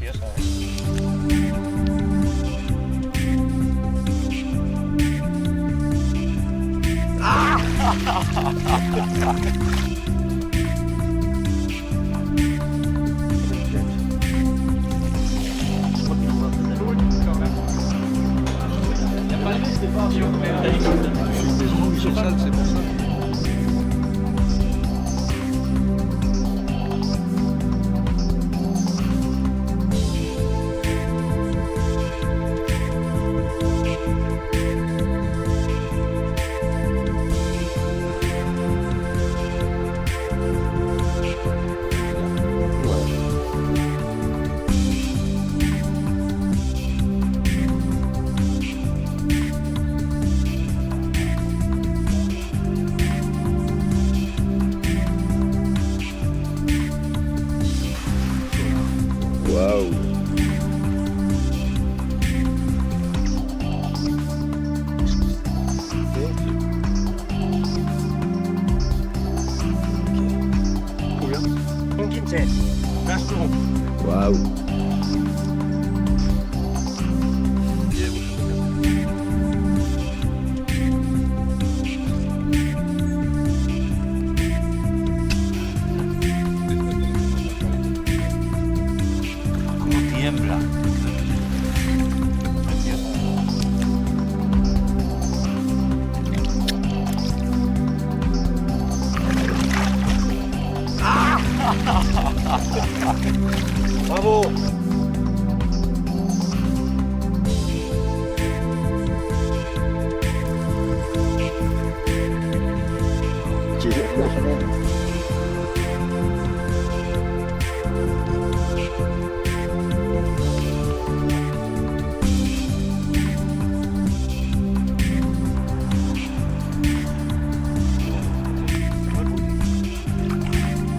sérieux ça. C'est pour ça. Waouh. Combien? 20 euros. Waouh. Como tiembla. Bravo.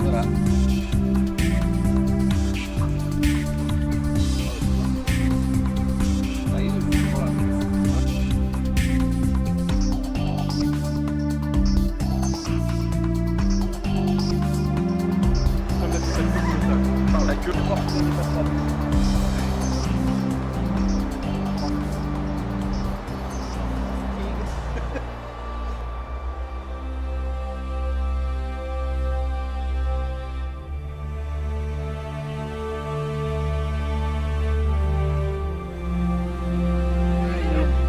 Voilà. La queue de porte.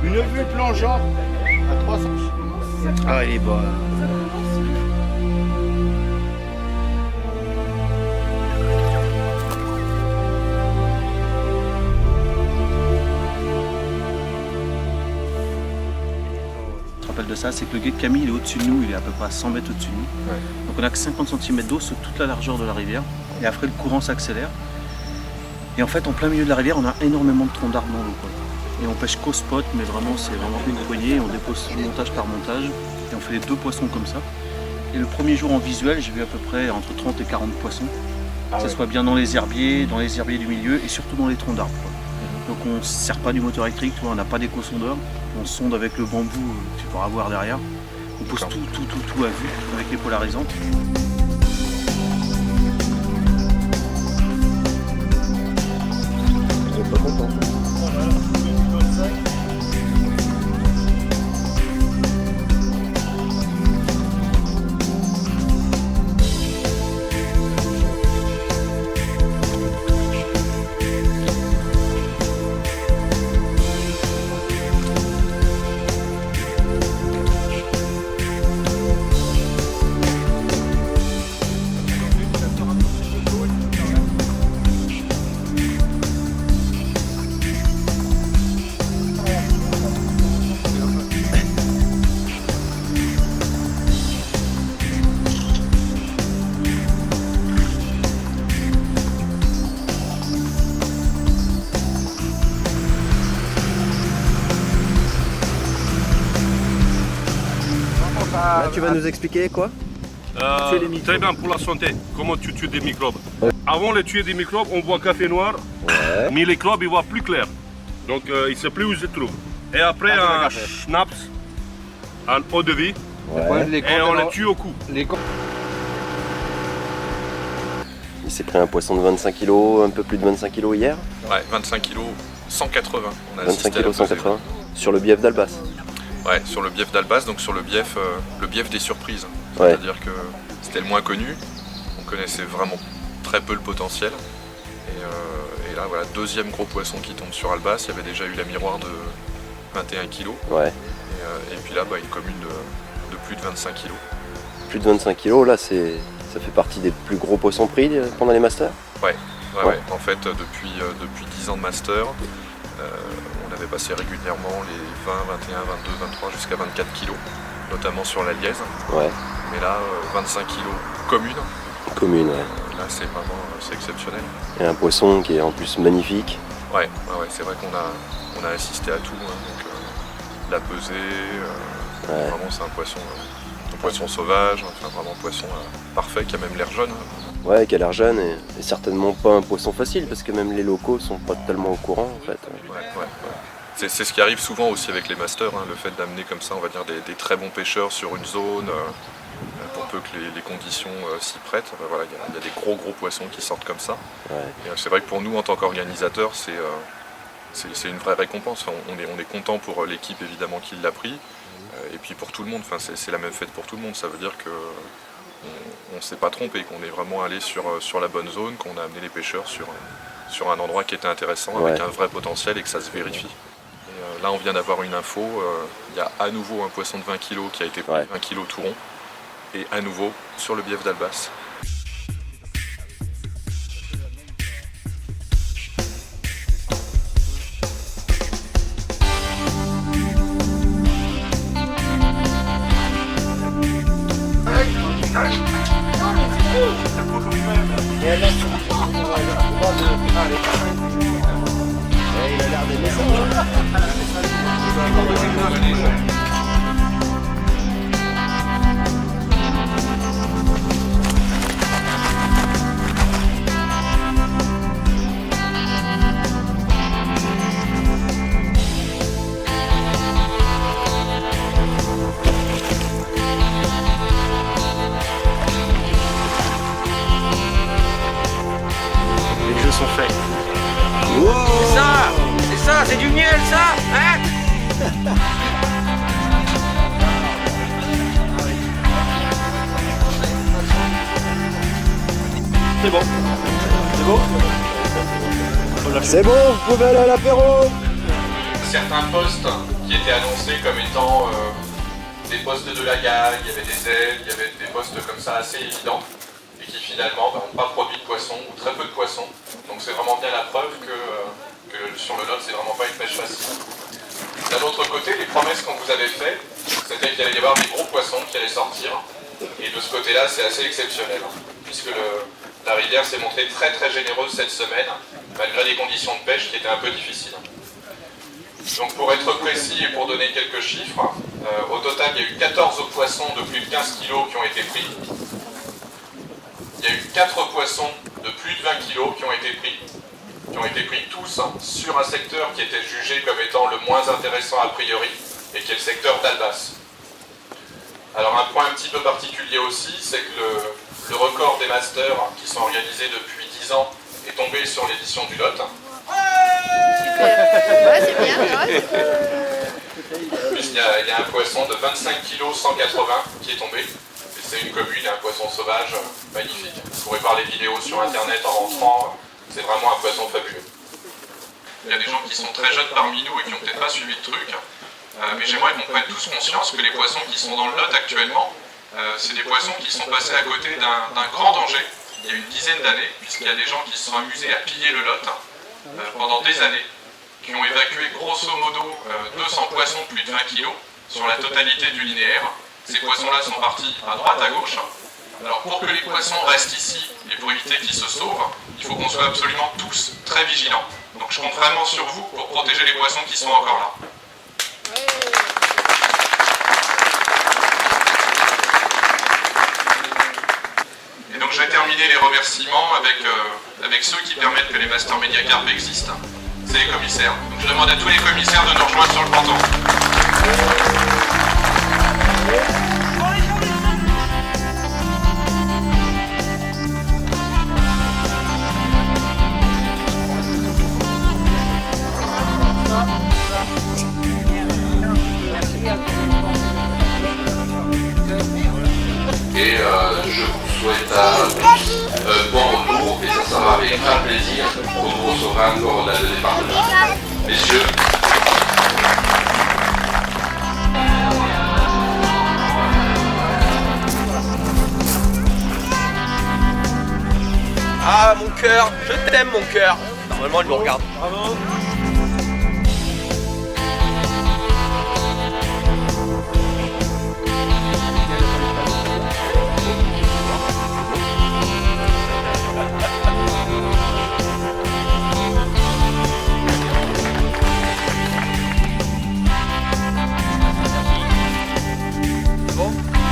Une vue plongeante à 300. Ah, il est beau. Je me rappelle de ça, c'est que le guet de Camille il est au-dessus de nous, il est à peu près à 100 mètres au-dessus de nous. Ouais. Donc on a que 50 cm d'eau sur toute la largeur de la rivière. Et après le courant s'accélère. Et en fait en plein milieu de la rivière on a énormément de troncs d'arbres dans l'eau, quoi. Et on pêche qu'au spot, mais vraiment c'est vraiment une poignée, on dépose montage par montage. Et on fait les 2 poissons comme ça. Et le premier jour en visuel j'ai vu à peu près entre 30 et 40 poissons. Que ce soit bien dans les herbiers du milieu et surtout dans les troncs d'arbres, quoi. Donc on ne se sert pas du moteur électrique, tu vois, on n'a pas d'éco-sondeur, on sonde avec le bambou que tu pourras voir derrière. On pose tout à vue avec les polarisantes. Ils sont pas contents. Là, tu vas nous expliquer quoi? Tuer les microbes. Très bien pour la santé. Comment tu tues des microbes? Avant de tuer des microbes, on boit café noir, Ouais. mais les microbes ils voient plus clair. Donc il ne sait plus où ils se trouvent. Et après un schnapps, un eau de vie, Ouais. et on les tue au cou. Il s'est pris un poisson de 25 kg, un peu plus de 25 kg hier. Ouais, 25 kg, 180. On a 25 assisté à la kg, 180. pesée, Sur le bief d'Albas. ouais, sur le bief d'Albas, donc sur le bief des surprises. Ouais. C'est-à-dire que c'était le moins connu. On connaissait vraiment très peu le potentiel. Et là, voilà, deuxième gros poisson qui tombe sur Albas. Il y avait déjà eu la miroir de 21 kg. Ouais. Et puis là, une commune de plus de 25 kg. Plus de 25 kg, là, ça fait partie des plus gros poissons pris pendant les masters. Ouais. Ouais. En fait, depuis 10 ans de master, on avait passé régulièrement les 20, 21, 22, 23 jusqu'à 24 kg, notamment sur la liaise. Ouais. Mais là, 25 kg commune. Commune, ouais. Là, c'est exceptionnel. Et un poisson qui est en plus magnifique. Ouais, c'est vrai qu'on a assisté à tout. Hein, donc, la pesée, Ouais. vraiment c'est un poisson sauvage, enfin vraiment un poisson parfait qui a même l'air jeune. Hein. Ouais, qui a l'air jeune et certainement pas un poisson facile parce que même les locaux sont pas tellement au courant en fait. Ouais. C'est ce qui arrive souvent aussi avec les masters, hein, le fait d'amener comme ça, on va dire, des très bons pêcheurs sur une zone, pour peu que les conditions s'y prêtent. Voilà, il y a des gros poissons qui sortent comme ça. Ouais. Et c'est vrai que pour nous, en tant qu'organisateurs, c'est une vraie récompense. Enfin, on est content pour l'équipe évidemment qui l'a pris, et puis pour tout le monde. Enfin, c'est la même fête pour tout le monde. Ça veut dire que on ne s'est pas trompé, qu'on est vraiment allé sur la bonne zone, qu'on a amené les pêcheurs sur un endroit qui était intéressant, Ouais. avec un vrai potentiel et que ça se vérifie. Et là, on vient d'avoir une info. Il y a à nouveau un poisson de 20 kg qui a été pris, Ouais. 20 kg tout rond, et à nouveau sur le bief d'Albas. Les jeux sont faits. C'est ça, c'est du miel ça, hein? C'est bon, vous pouvez aller à l'apéro. Certains postes qui étaient annoncés comme étant des postes de la gare, il y avait des ailes, il y avait des postes comme ça assez évidents et qui finalement n'ont pas produit de poissons ou très peu de poissons. Donc c'est vraiment bien la preuve que sur le Lot c'est vraiment pas une pêche facile. D'un autre côté, les promesses qu'on vous avait faites, c'était qu'il allait y avoir des gros poissons qui allaient sortir. Et de ce côté-là, c'est assez exceptionnel, hein, puisque la rivière s'est montrée très très généreuse cette semaine, malgré des conditions de pêche qui étaient un peu difficiles. Donc pour être précis et pour donner quelques chiffres, au total il y a eu 14 poissons de plus de 15 kg qui ont été pris. Il y a eu 4 poissons de plus de 20 kg qui ont été pris tous sur un secteur qui était jugé comme étant le moins intéressant a priori, et qui est le secteur d'Albas. Alors un point un petit peu particulier aussi, c'est que le record des masters qui sont organisés depuis 10 ans est tombé sur l'édition du Lot. Ouais, c'est bien, ouais. Il y a un poisson de 25 kg 180 qui est tombé. Et c'est une commune, un poisson sauvage magnifique. Vous pourrez voir les vidéos sur internet en rentrant, c'est vraiment un poisson fabuleux. Il y a des gens qui sont très jeunes parmi nous et qui n'ont peut-être pas suivi le truc. Mais j'aimerais qu'on prenne tous conscience que les poissons qui sont dans le Lot actuellement, c'est des poissons qui sont passés à côté d'un grand danger il y a une dizaine d'années, puisqu'il y a des gens qui se sont amusés à piller le Lot pendant des années, qui ont évacué grosso modo 200 poissons de plus de 20 kg sur la totalité du linéaire. Ces poissons-là sont partis à droite, à gauche. Alors pour que les poissons restent ici et pour éviter qu'ils se sauvent, il faut qu'on soit absolument tous très vigilants. Donc je compte vraiment sur vous pour protéger les poissons qui sont encore là. Et donc je vais terminer les remerciements avec ceux qui permettent que les Master Media Carp existent. C'est les commissaires. Donc je demande à tous les commissaires de nous rejoindre sur le ponton. sauvera pour la de départ. Messieurs. Ah, mon cœur, je t'aime, mon cœur. Normalement, il me regarde. Bravo.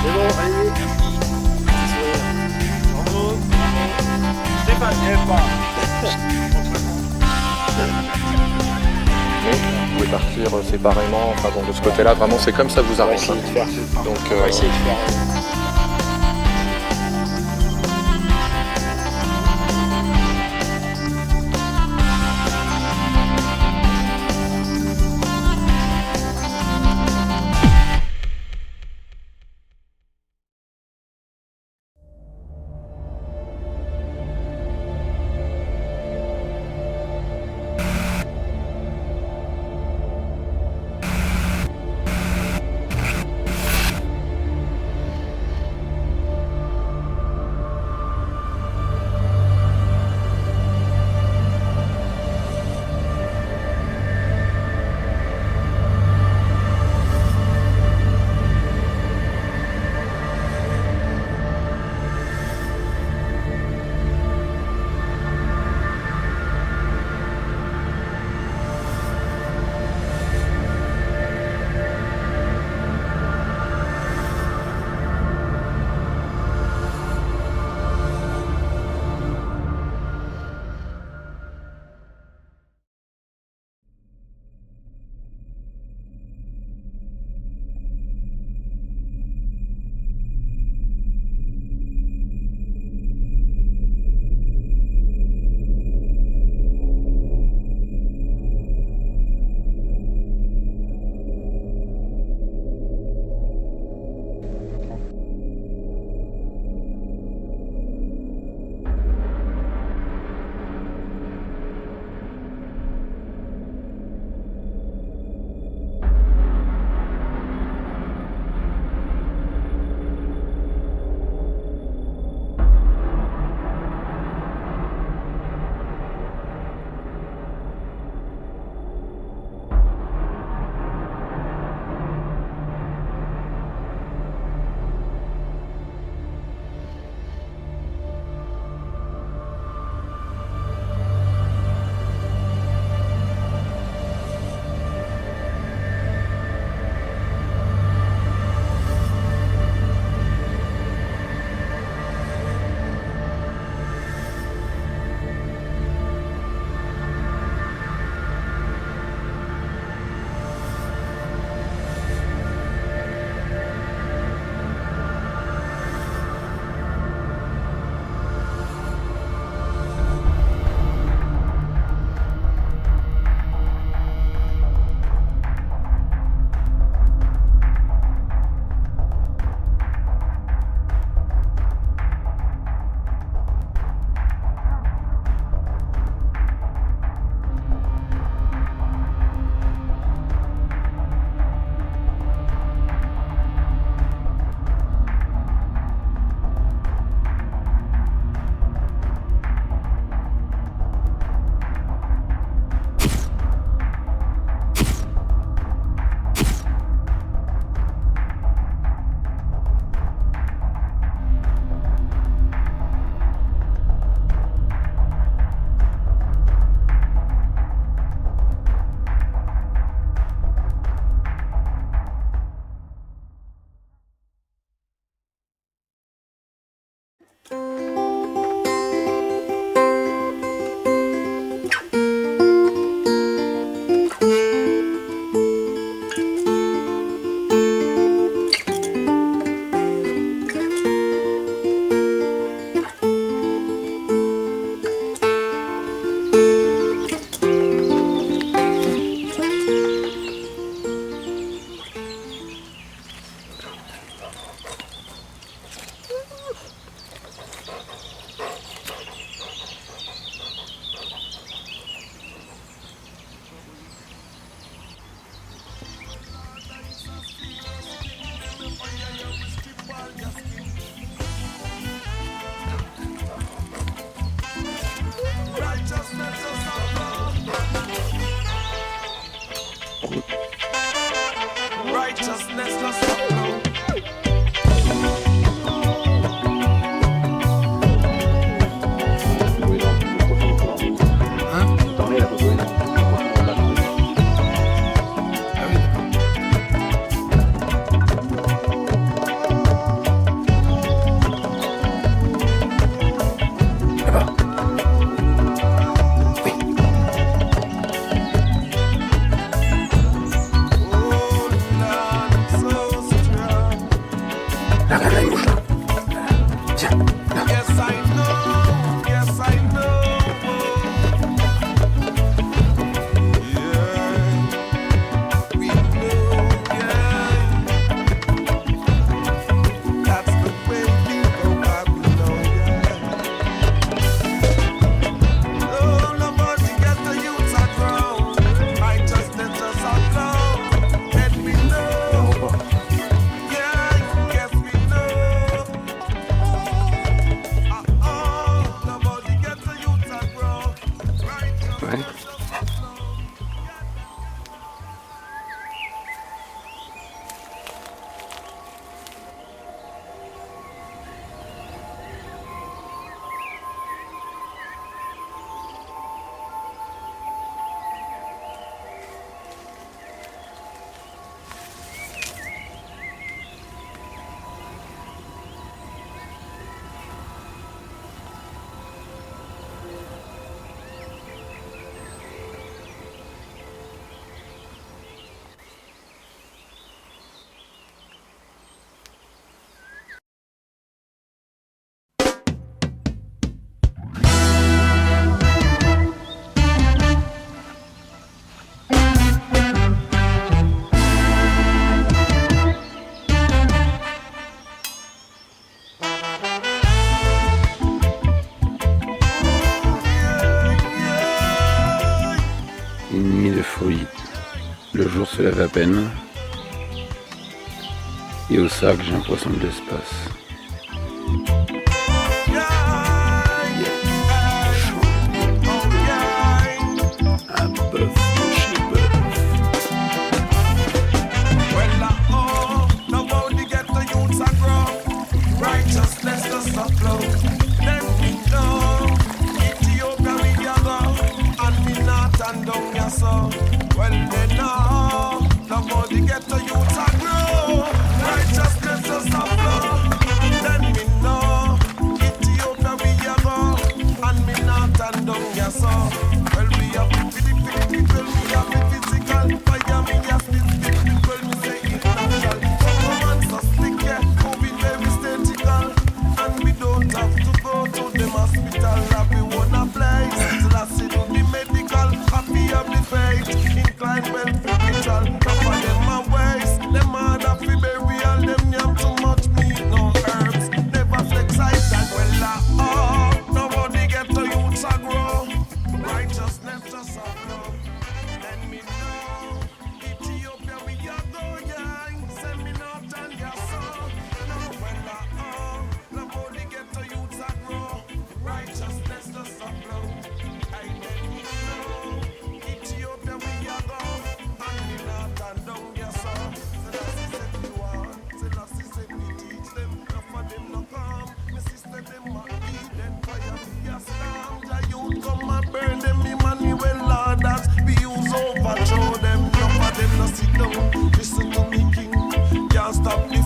C'est bon, allez. Bravo. Stéphane, il n'y avait pas. Vous pouvez partir séparément, enfin bon, de ce côté-là, vraiment c'est comme ça vous arrange. Donc, On va essayer de faire. de folie. Le jour se lève à peine. Et au sac, j'ai un poisson de l'espace. Un bœuf chez bœuf.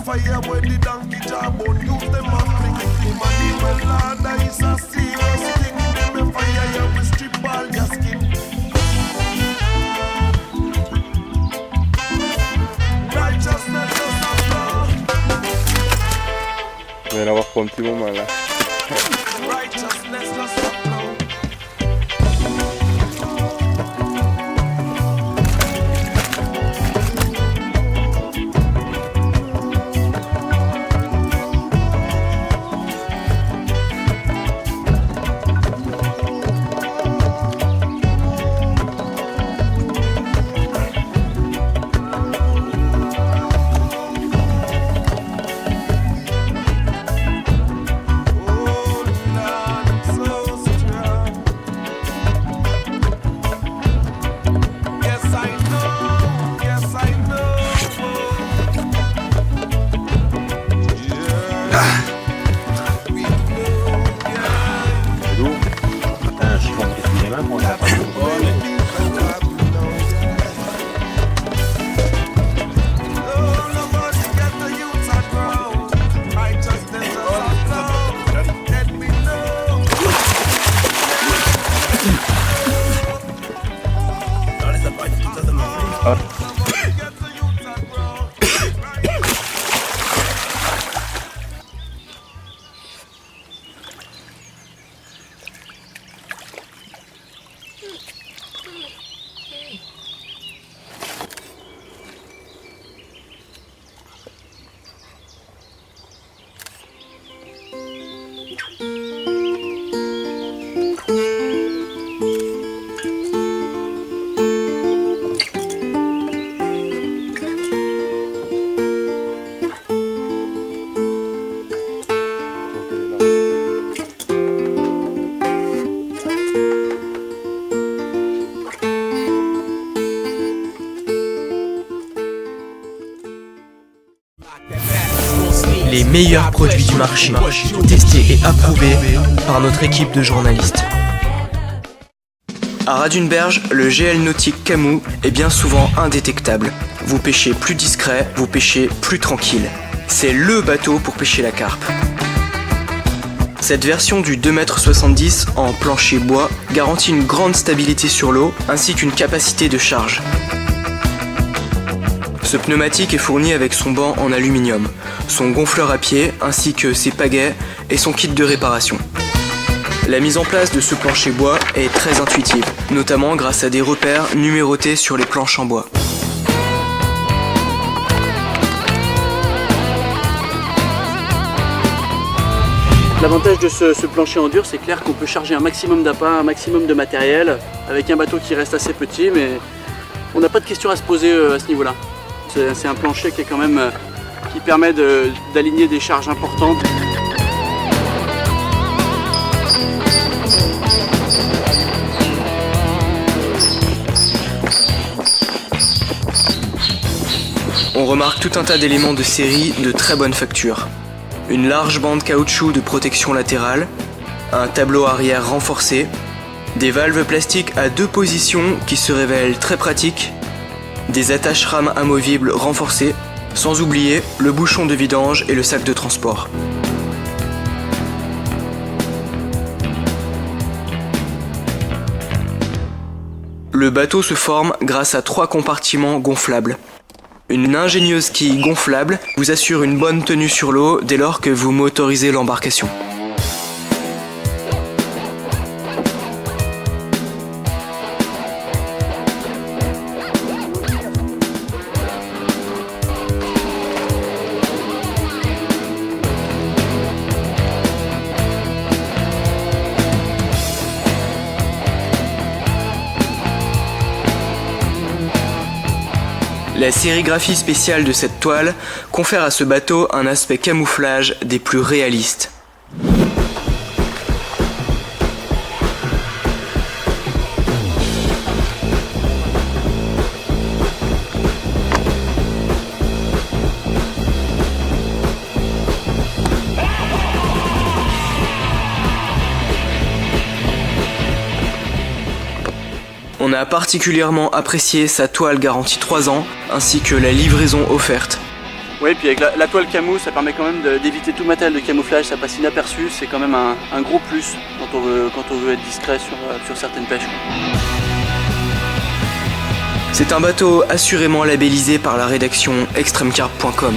Fire where the donkey job on use them a fling. Emmanuel Lada is a serious thing. Them a fire you will strip all your skin. Righteousness does not flow. On va en avoir pour un petit moment là. Righteousness does not flow. Les meilleurs produits du marché, testés et approuvés par notre équipe de journalistes. À Radunberge, le GL nautique Camus est bien souvent indétectable. Vous pêchez plus discret, vous pêchez plus tranquille. C'est LE bateau pour pêcher la carpe. Cette version du 2,70 m en plancher bois garantit une grande stabilité sur l'eau ainsi qu'une capacité de charge. Ce pneumatique est fourni avec son banc en aluminium, son gonfleur à pied ainsi que ses pagaies et son kit de réparation. La mise en place de ce plancher bois est très intuitive, notamment grâce à des repères numérotés sur les planches en bois. L'avantage de ce plancher en dur, c'est clair qu'on peut charger un maximum d'appâts, un maximum de matériel, avec un bateau qui reste assez petit, mais On n'a pas de questions à se poser à ce niveau-là. C'est un plancher qui est quand même qui permet d'aligner des charges importantes. On remarque tout un tas d'éléments de série de très bonne facture. Une large bande caoutchouc de protection latérale, un tableau arrière renforcé, des valves plastiques à 2 positions qui se révèlent très pratiques, des attaches rames amovibles renforcées, sans oublier le bouchon de vidange et le sac de transport. Le bateau se forme grâce à 3 compartiments gonflables. Une ingénieuse quille gonflable vous assure une bonne tenue sur l'eau dès lors que vous motorisez l'embarcation. La sérigraphie spéciale de cette toile confère à ce bateau un aspect camouflage des plus réalistes. On a particulièrement apprécié sa toile garantie 3 ans, ainsi que la livraison offerte. Oui, puis avec la toile camo, ça permet quand même d'éviter tout matériel de camouflage, ça passe inaperçu, c'est quand même un gros plus quand on veut être discret sur certaines pêches. C'est un bateau assurément labellisé par la rédaction extremecarp.com.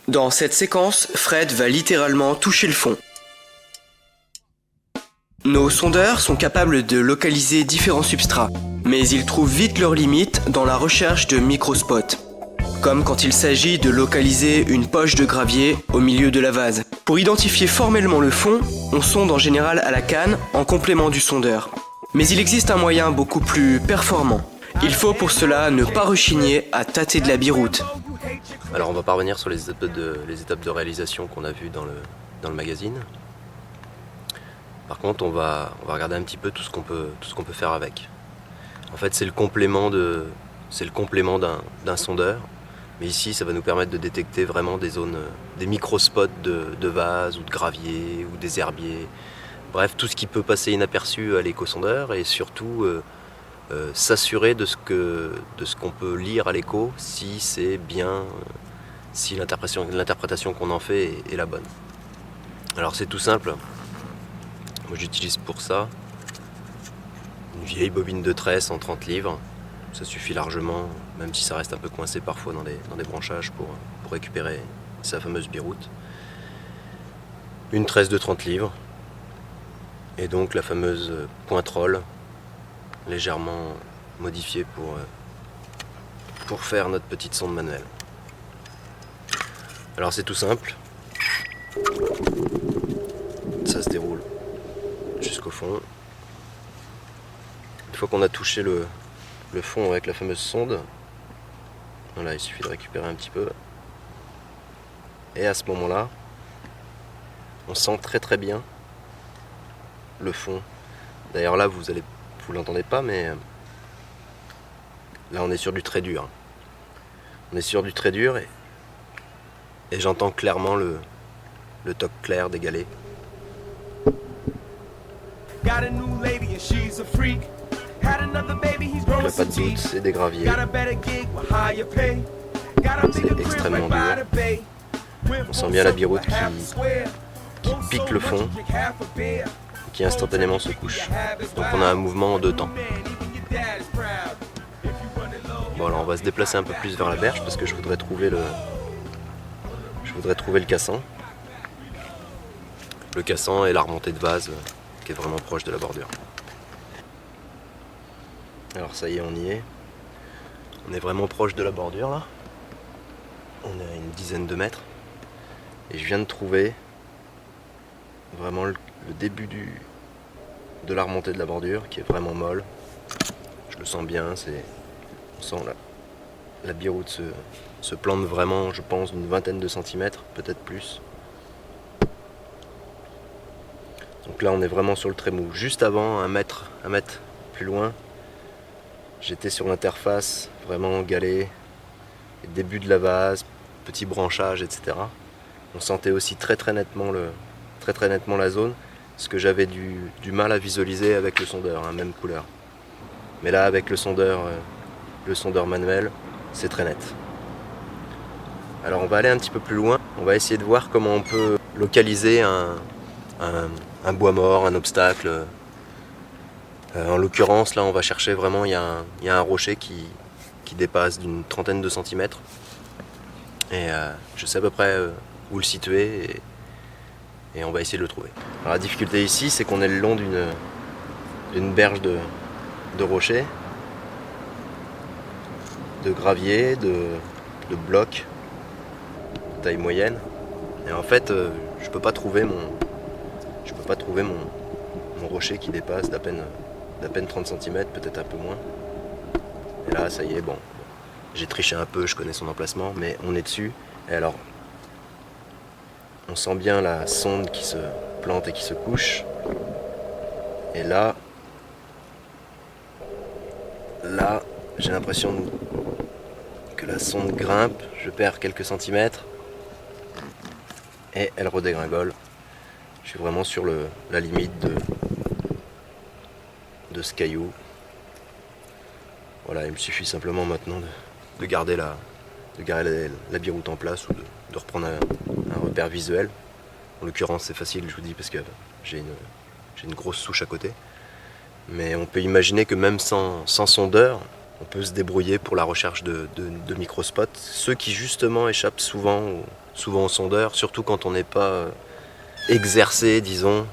Dans cette séquence, Fred va littéralement toucher le fond. Nos sondeurs sont capables de localiser différents substrats, mais ils trouvent vite leurs limites dans la recherche de microspots. Comme quand il s'agit de localiser une poche de gravier au milieu de la vase. Pour identifier formellement le fond, on sonde en général à la canne en complément du sondeur. Mais il existe un moyen beaucoup plus performant. Il faut pour cela ne pas rechigner à tâter de la biroute. Alors on va pas revenir sur les étapes de réalisation qu'on a vues dans le magazine. Par contre on va regarder un petit peu tout ce qu'on peut faire avec. En fait c'est le complément d'un sondeur. Mais ici ça va nous permettre de détecter vraiment des zones, des microspots de vase ou de gravier ou des herbiers. Bref, tout ce qui peut passer inaperçu à l'éco-sondeur et surtout s'assurer de ce qu'on peut lire à l'écho si c'est bien, si l'interprétation qu'on en fait est la bonne. Alors c'est tout simple. Moi j'utilise pour ça une vieille bobine de tresse en 30 livres. Ça suffit largement, même si ça reste un peu coincé parfois dans des branchages pour récupérer sa fameuse biroute. Une tresse de 30 livres. Et donc la fameuse pointe-rolle, légèrement modifiée pour faire notre petite sonde manuelle. Alors c'est tout simple. Ça se déroule jusqu'au fond. Une fois qu'on a touché le fond avec la fameuse sonde, voilà, il suffit de récupérer un petit peu. Et à ce moment-là, on sent très très bien le fond. D'ailleurs là, vous l'entendez pas, mais là on est sur du très dur. On est sur du très dur et j'entends clairement le toc clair des galets. Donc là, pas de doute, c'est des graviers. C'est extrêmement dur. On sent bien la biroute qui pique le fond, qui instantanément se couche. Donc on a un mouvement en 2 temps. Bon alors on va se déplacer un peu plus vers la berge parce que je voudrais trouver le cassant. Le cassant et la remontée de vase qui est vraiment proche de la bordure. Alors ça y est, on y est. On est vraiment proche de la bordure là. On est à une dizaine de mètres. Et je viens de trouver vraiment le début de la remontée de la bordure qui est vraiment molle. Je le sens bien, on sent la biroute se plante vraiment, je pense, d'une vingtaine de centimètres, peut-être plus. Donc là on est vraiment sur le trait mou. Juste avant, un mètre plus loin, j'étais sur l'interface, vraiment galet, début de la vase, petit branchage, etc. On sentait aussi très nettement la zone, ce que j'avais du mal à visualiser avec le sondeur, même couleur. Mais là avec le sondeur manuel, c'est très net. Alors on va aller un petit peu plus loin, on va essayer de voir comment on peut localiser un bois mort, un obstacle. En l'occurrence là on va chercher vraiment, il y a un rocher qui dépasse d'une trentaine de centimètres. Et je sais à peu près où le situer et on va essayer de le trouver. Alors la difficulté ici c'est qu'on est le long d'une berge de rochers, de gravier, de blocs de taille moyenne. Et en fait je peux pas trouver mon rocher qui dépasse d'à peine 30 cm, peut-être un peu moins. Et là ça y est, bon, j'ai triché un peu, je connais son emplacement, mais on est dessus. Et alors on sent bien la sonde qui se plante et qui se couche. Et là j'ai l'impression que la sonde grimpe, je perds quelques centimètres et elle redégringole. Je suis vraiment sur la limite de ce caillou. Voilà, il me suffit simplement maintenant de garder la biroute en place ou de reprendre un repère visuel. En l'occurrence c'est facile, je vous dis, parce que j'ai une grosse souche à côté. Mais on peut imaginer que même sans sondeur, on peut se débrouiller pour la recherche de microspots. Ceux qui justement échappent souvent au sondeur, surtout quand on n'est pas exercé, disons,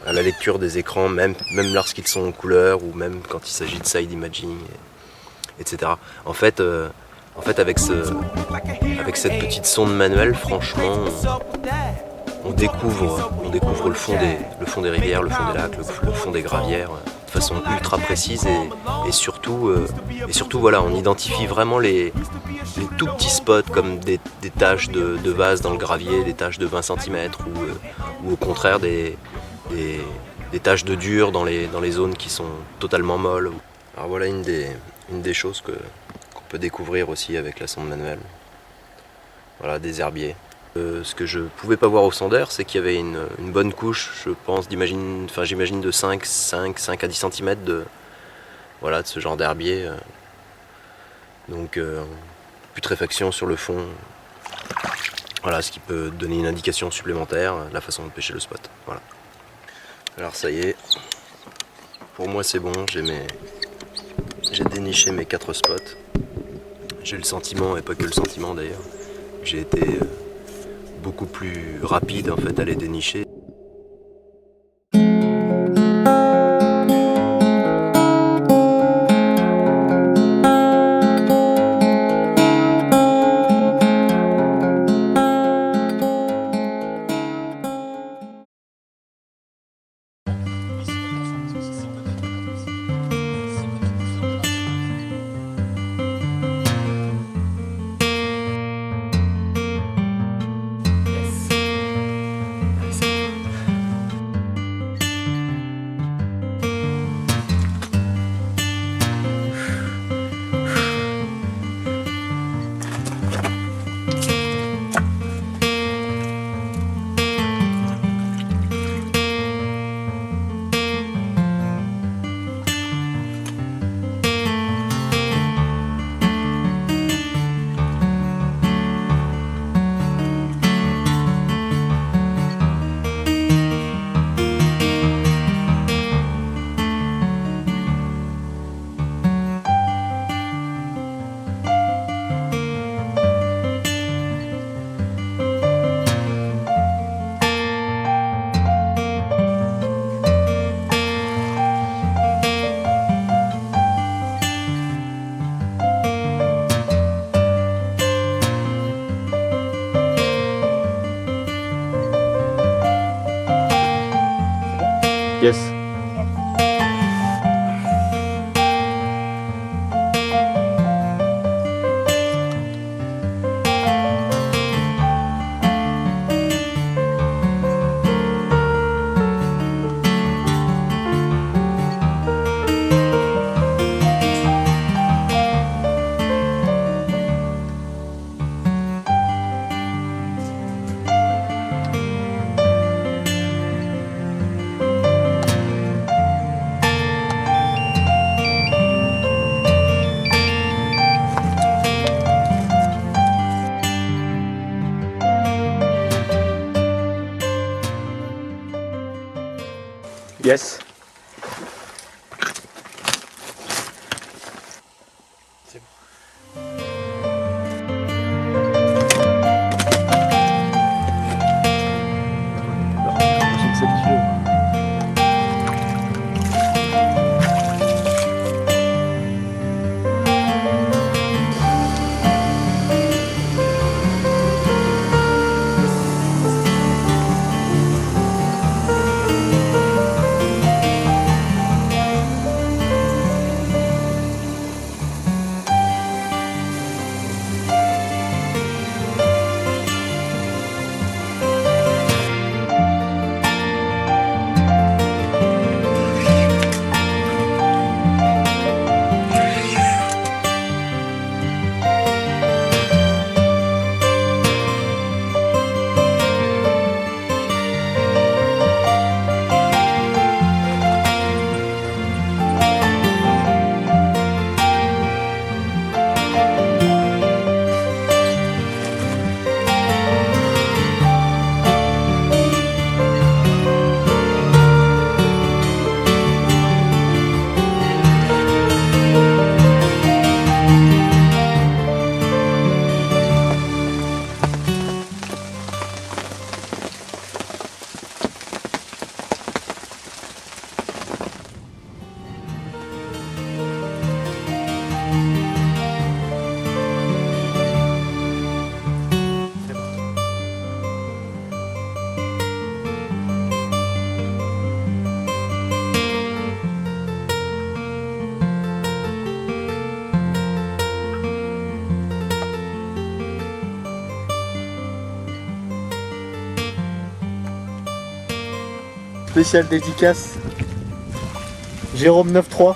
à la lecture des écrans, même lorsqu'ils sont en couleur ou même quand il s'agit de side imaging, etc. En fait avec cette petite sonde manuelle, franchement, on découvre le fond des rivières, le fond des lacs, le fond des gravières de façon ultra précise et surtout voilà, on identifie vraiment les tout petits spots comme des taches de vase dans le gravier, des taches de 20 cm ou au contraire des taches de dur dans les zones qui sont totalement molles. Alors voilà une des choses qu'on peut découvrir aussi avec la sonde manuelle. Voilà, des herbiers. Ce que je pouvais pas voir au sondeur, c'est qu'il y avait une bonne couche, je pense, j'imagine de 5 à 10 cm de ce genre d'herbier. Donc putréfaction sur le fond. Voilà, ce qui peut donner une indication supplémentaire, la façon de pêcher le spot. Voilà. Alors ça y est, pour moi c'est bon, j'ai déniché mes 4 spots. J'ai le sentiment, et pas que le sentiment d'ailleurs, j'ai été beaucoup plus rapide en fait à les dénicher. Yes. Yes. Spécial dédicace. Jérôme 93.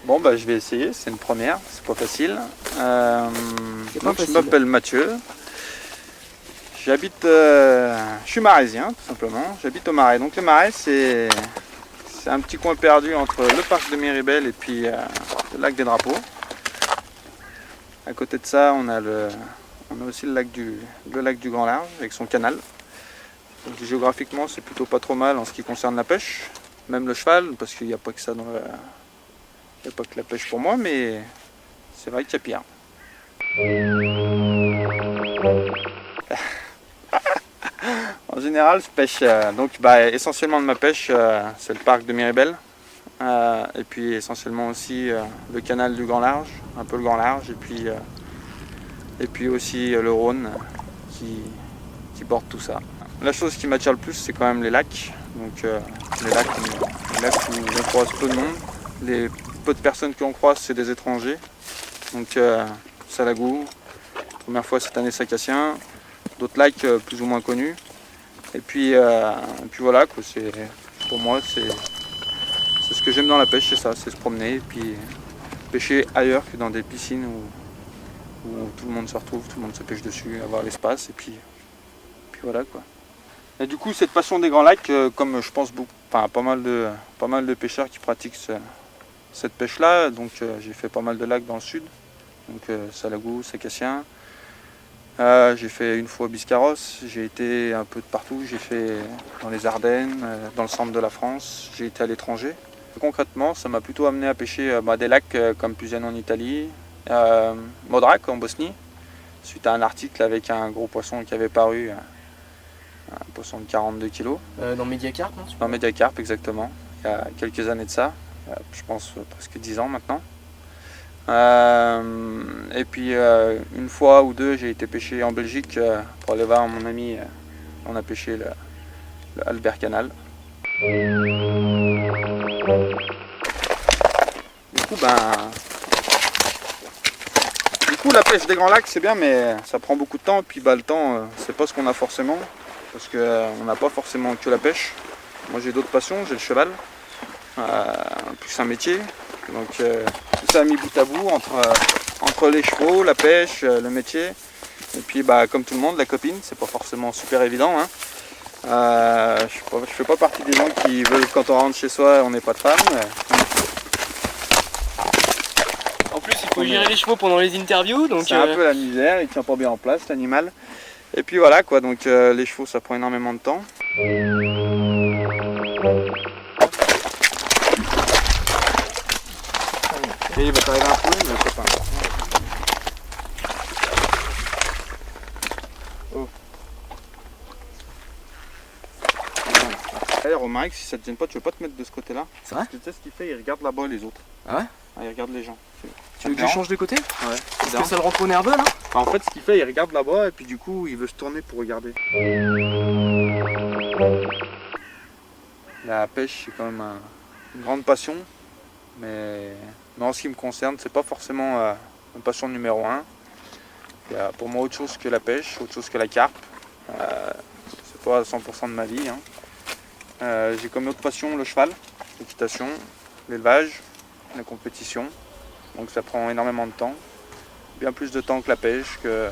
Bon bah je vais essayer, c'est une première, c'est pas facile. Je m'appelle Mathieu. J'habite, je suis maraisien tout simplement, j'habite au Marais. Donc le Marais c'est un petit coin perdu entre le parc de Méribel et puis le lac des Drapeaux. À côté de ça on a aussi le lac du Grand Large avec son canal. Donc, géographiquement c'est plutôt pas trop mal en ce qui concerne la pêche, même le cheval, parce qu'il n'y a pas que ça dans le... Il n'y a pas que la pêche pour moi, mais c'est vrai qu'il y a pire. En général, je pêche, donc essentiellement de ma pêche, c'est le parc de Méribel, et puis essentiellement aussi le canal du Grand Large, un peu le Grand Large, et puis aussi le Rhône qui borde tout ça. La chose qui m'attire le plus, c'est quand même les lacs. Donc les lacs où on croise peu de monde. Les peu de personnes qu'on croise, c'est des étrangers. Donc Salagou, première fois cette année Sacassien, d'autres lacs plus ou moins connus. Et puis voilà, quoi, pour moi c'est ce que j'aime dans la pêche, c'est ça, c'est se promener et puis pêcher ailleurs que dans des piscines où tout le monde se retrouve, tout le monde se pêche dessus, avoir l'espace et puis voilà quoi. Et du coup cette passion des grands lacs, comme je pense pas mal de pêcheurs qui pratiquent cette pêche là, donc j'ai fait pas mal de lacs dans le sud, donc Salagou, Sacassien. J'ai fait une fois Biscarros, j'ai été un peu de partout, j'ai fait dans les Ardennes, dans le centre de la France, j'ai été à l'étranger. Concrètement, ça m'a plutôt amené à pêcher des lacs comme Pusiano en Italie, Modrak en Bosnie, suite à un article avec un gros poisson qui avait paru, un poisson de 42 kg. Dans Mediacarp, non? Dans Mediacarp, exactement, il y a quelques années de ça, je pense presque 10 ans maintenant. Et puis une fois ou deux j'ai été pêcher en Belgique pour aller voir mon ami, on a pêché le Albert Canal. Du coup la pêche des grands lacs c'est bien, mais ça prend beaucoup de temps, et puis le temps c'est pas ce qu'on a forcément, parce qu'on n'a pas forcément que la pêche. Moi j'ai d'autres passions, j'ai le cheval, plus un métier. Donc tout ça mis bout à bout entre les chevaux, la pêche, le métier. Et puis comme tout le monde, la copine, c'est pas forcément super évident. Hein. Je fais pas partie des gens qui veulent quand on rentre chez soi, on n'est pas de femme. En plus il faut gérer les chevaux pendant les interviews. C'est un peu la misère, il tient pas bien en place l'animal. Et puis voilà quoi, donc les chevaux ça prend énormément de temps. Et il va t'arriver un peu, mais c'est pas. Oh. Allez Romain, si ça te gêne pas, tu veux pas te mettre de ce côté-là? C'est vrai? Parce que tu sais ce qu'il fait, il regarde là-bas les autres. Ah ouais? Il regarde les gens. Tu veux que je change de côté? Ouais. Parce que ça le rend trop nerveux là? En fait ce qu'il fait, il regarde là-bas et puis du coup il veut se tourner pour regarder. La pêche c'est quand même une grande passion, mais en ce qui me concerne, c'est pas forcément ma passion numéro 1. Il y a pour moi autre chose que la pêche, autre chose que la carpe. C'est pas 100% de ma vie. Hein. J'ai comme autre passion le cheval, l'équitation, l'élevage, la compétition. Donc ça prend énormément de temps. Bien plus de temps que la pêche, que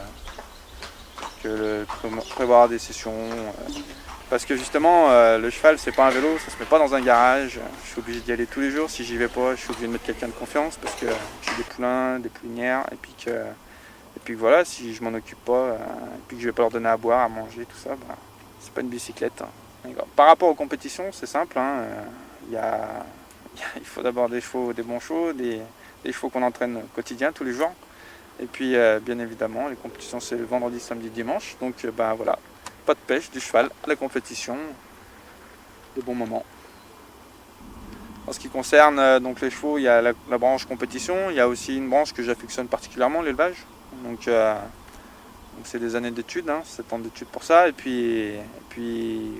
prévoir des sessions. Parce que justement, le cheval, c'est pas un vélo, ça se met pas dans un garage. Je suis obligé d'y aller tous les jours. Si j'y vais pas, je suis obligé de mettre quelqu'un de confiance parce que j'ai des poulains, des poulinières. Et puis voilà, si je m'en occupe pas, et puis que je vais pas leur donner à boire, à manger, tout ça, c'est pas une bicyclette. Hein. Par rapport aux compétitions, c'est simple. Hein, il faut d'abord des chevaux, des bons chevaux, des chevaux qu'on entraîne au quotidien, tous les jours. Et puis, bien évidemment, les compétitions, c'est le vendredi, samedi, dimanche. Donc, voilà. Pas de pêche, du cheval, la compétition, des bons moments. En ce qui concerne donc les chevaux, il y a la branche compétition, il y a aussi une branche que j'affectionne particulièrement, l'élevage. Donc c'est des années d'études, hein, 7 ans d'études pour ça. Et puis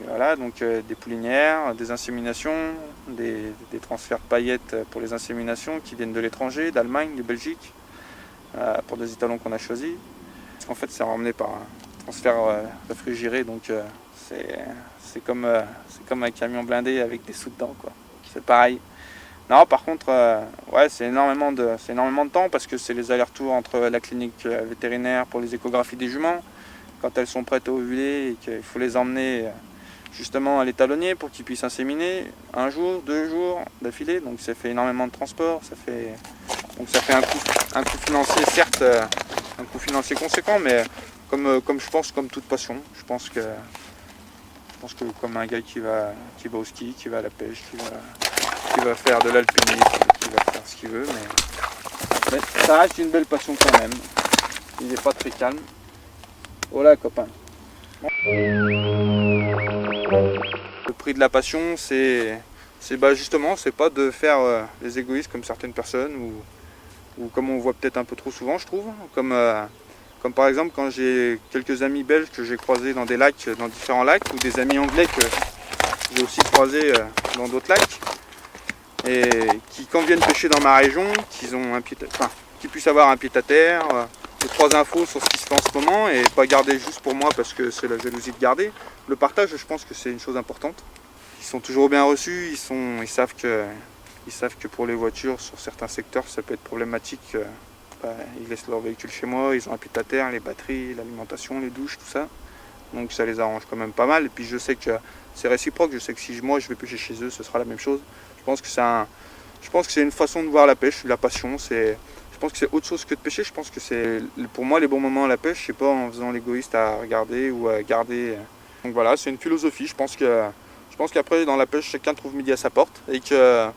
voilà, donc des poulinières, des inséminations, des transferts de paillettes pour les inséminations qui viennent de l'étranger, d'Allemagne, de Belgique, pour des étalons qu'on a choisis. Parce qu'en fait c'est ramené par transfert réfrigéré, donc c'est comme un camion blindé avec des sous dedans, quoi. C'est pareil. Non, par contre, ouais, c'est énormément de temps parce que c'est les allers-retours entre la clinique vétérinaire pour les échographies des juments, quand elles sont prêtes à ovuler et qu'il faut les emmener justement à l'étalonnier pour qu'ils puissent inséminer 1 jour, 2 jours d'affilée. Donc ça fait énormément de transport, ça fait un coût financier, certes, un coût financier conséquent, mais comme je pense, comme toute passion, je pense que comme un gars qui va au ski, qui va à la pêche, qui va faire de l'alpinisme, qui va faire ce qu'il veut, mais ça reste une belle passion quand même. Il n'est pas très calme. Oh là, copain. Le prix de la passion, c'est c'est justement, c'est pas de faire les égoïstes comme certaines personnes ou comme on voit peut-être un peu trop souvent, je trouve. Comme par exemple quand j'ai quelques amis belges que j'ai croisés dans des lacs, dans différents lacs, ou des amis anglais que j'ai aussi croisés dans d'autres lacs, et qui quand viennent pêcher dans ma région, qu'ils puissent avoir un pied à terre, 2-3 infos sur ce qui se fait en ce moment, et pas garder juste pour moi parce que c'est la jalousie de garder. Le partage, je pense que c'est une chose importante. Ils sont toujours bien reçus, ils savent que pour les voitures, sur certains secteurs, ça peut être problématique. Ils laissent leur véhicule chez moi, ils ont un pied à terre, les batteries, l'alimentation, les douches, tout ça. Donc ça les arrange quand même pas mal. Et puis je sais que c'est réciproque, je sais que si moi je vais pêcher chez eux, ce sera la même chose. Je pense que c'est une façon de voir la pêche, la passion. Je pense que c'est autre chose que de pêcher. Je pense que c'est pour moi les bons moments à la pêche, c'est pas en faisant l'égoïste à regarder ou à garder. Donc voilà, c'est une philosophie. Je pense qu'après dans la pêche, chacun trouve midi à sa porte et que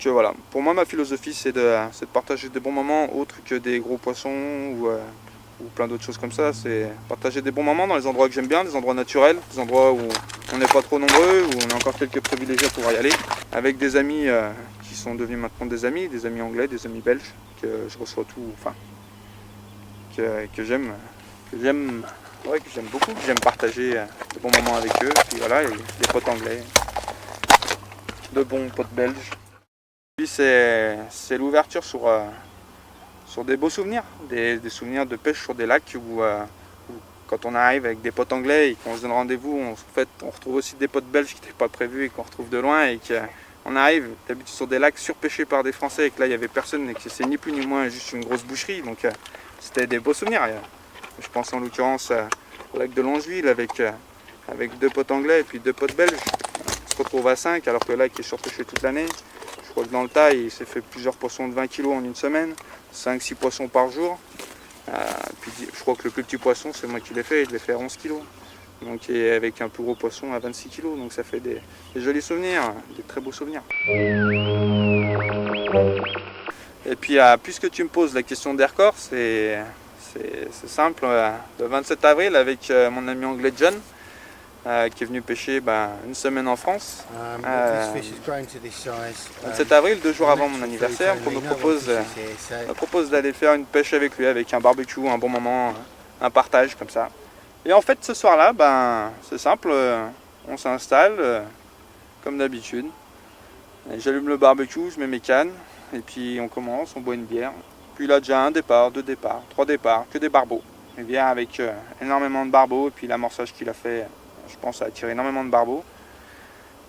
voilà. Pour moi, ma philosophie, c'est de partager des bons moments autres que des gros poissons ou plein d'autres choses comme ça. C'est partager des bons moments dans les endroits que j'aime bien, des endroits naturels, des endroits où on n'est pas trop nombreux, où on a encore quelques privilégiés à pouvoir y aller, avec des amis qui sont devenus maintenant des amis anglais, des amis belges, que je reçois que j'aime beaucoup, que j'aime partager des bons moments avec eux. Puis voilà, et des potes anglais, de bons potes belges. Puis c'est l'ouverture sur des beaux souvenirs, des souvenirs de pêche sur des lacs où quand on arrive avec des potes anglais et qu'on se donne rendez-vous, on retrouve aussi des potes belges qui n'étaient pas prévus et qu'on retrouve de loin et qu'on arrive d'habitude sur des lacs surpêchés par des Français et que là il n'y avait personne et que c'est ni plus ni moins juste une grosse boucherie. Donc c'était des beaux souvenirs. Je pense en l'occurrence au lac de Longeville avec 2 potes anglais et puis 2 potes belges. On se retrouve à 5 alors que le lac est surpêché toute l'année. Je crois que dans le taille, il s'est fait plusieurs poissons de 20 kg en une semaine, 5-6 poissons par jour. Puis je crois que le plus petit poisson, c'est moi qui l'ai fait, il devait faire 11 kg. Donc, et avec un plus gros poisson à 26 kg, donc ça fait des jolis souvenirs, des très beaux souvenirs. Et puis puisque tu me poses la question des records, c'est simple. Le 27 avril, avec mon ami anglais John, qui est venu pêcher une semaine en France. 27 avril, 2 jours avant mon anniversaire, on me propose d'aller faire une pêche avec lui, avec un barbecue, un bon moment, un partage comme ça. Et en fait, ce soir-là, c'est simple, on s'installe comme d'habitude. J'allume le barbecue, je mets mes cannes, et puis on commence, on boit une bière. Puis là, déjà 1 départ, 2 départs, 3 départs, que des barbeaux. Il vient avec énormément de barbeaux, et puis l'amorçage qu'il a fait, je pense, a attiré énormément de barbeaux.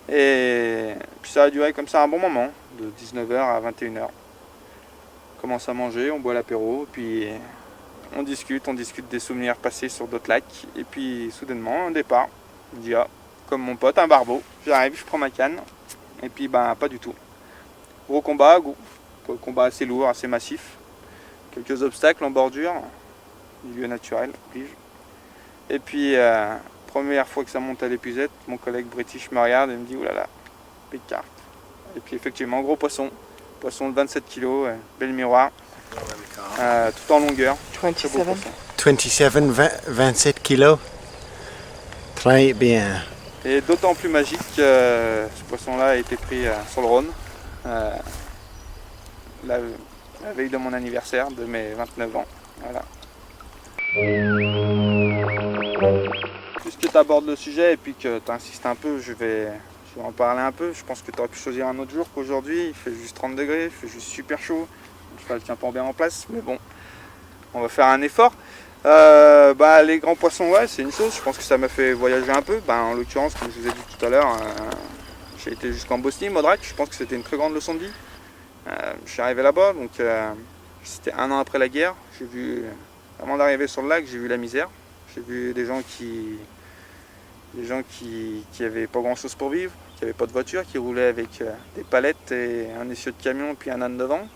Et puis ça a duré comme ça un bon moment, de 19h à 21h. On commence à manger, on boit l'apéro, puis on discute des souvenirs passés sur d'autres lacs. Et puis soudainement, un départ, je dis comme mon pote, un barbeau. J'arrive, je prends ma canne, et puis pas du tout. Gros combat assez lourd, assez massif. Quelques obstacles en bordure, milieu naturel, oblige. Et puis, première fois que ça monte à l'épuisette, mon collègue British me regarde et me dit « Oulala, big carp ». Et puis effectivement, gros poisson de 27 kg, bel miroir, tout en longueur. 27 kilos. Très bien. Et d'autant plus magique que ce poisson-là a été pris sur le Rhône, la veille de mon anniversaire, de mes 29 ans. Voilà. Puisque tu abordes le sujet et puis que tu insistes un peu, je vais en parler un peu. Je pense que tu aurais pu choisir un autre jour qu'aujourd'hui. Il fait juste 30 degrés, il fait juste super chaud. Le cheval tient pas bien en place, mais bon, on va faire un effort. Les grands poissons, ouais, c'est une chose. Je pense que ça m'a fait voyager un peu. En l'occurrence, comme je vous ai dit tout à l'heure, j'ai été jusqu'en Bosnie, Modrak. Je pense que c'était une très grande leçon de vie. Je suis arrivé là-bas, donc c'était 1 an après la guerre. Avant d'arriver sur le lac, j'ai vu la misère. J'ai vu des gens qui avaient pas grand-chose pour vivre, qui n'avaient pas de voiture, qui roulaient avec des palettes et un essieu de camion puis un âne devant.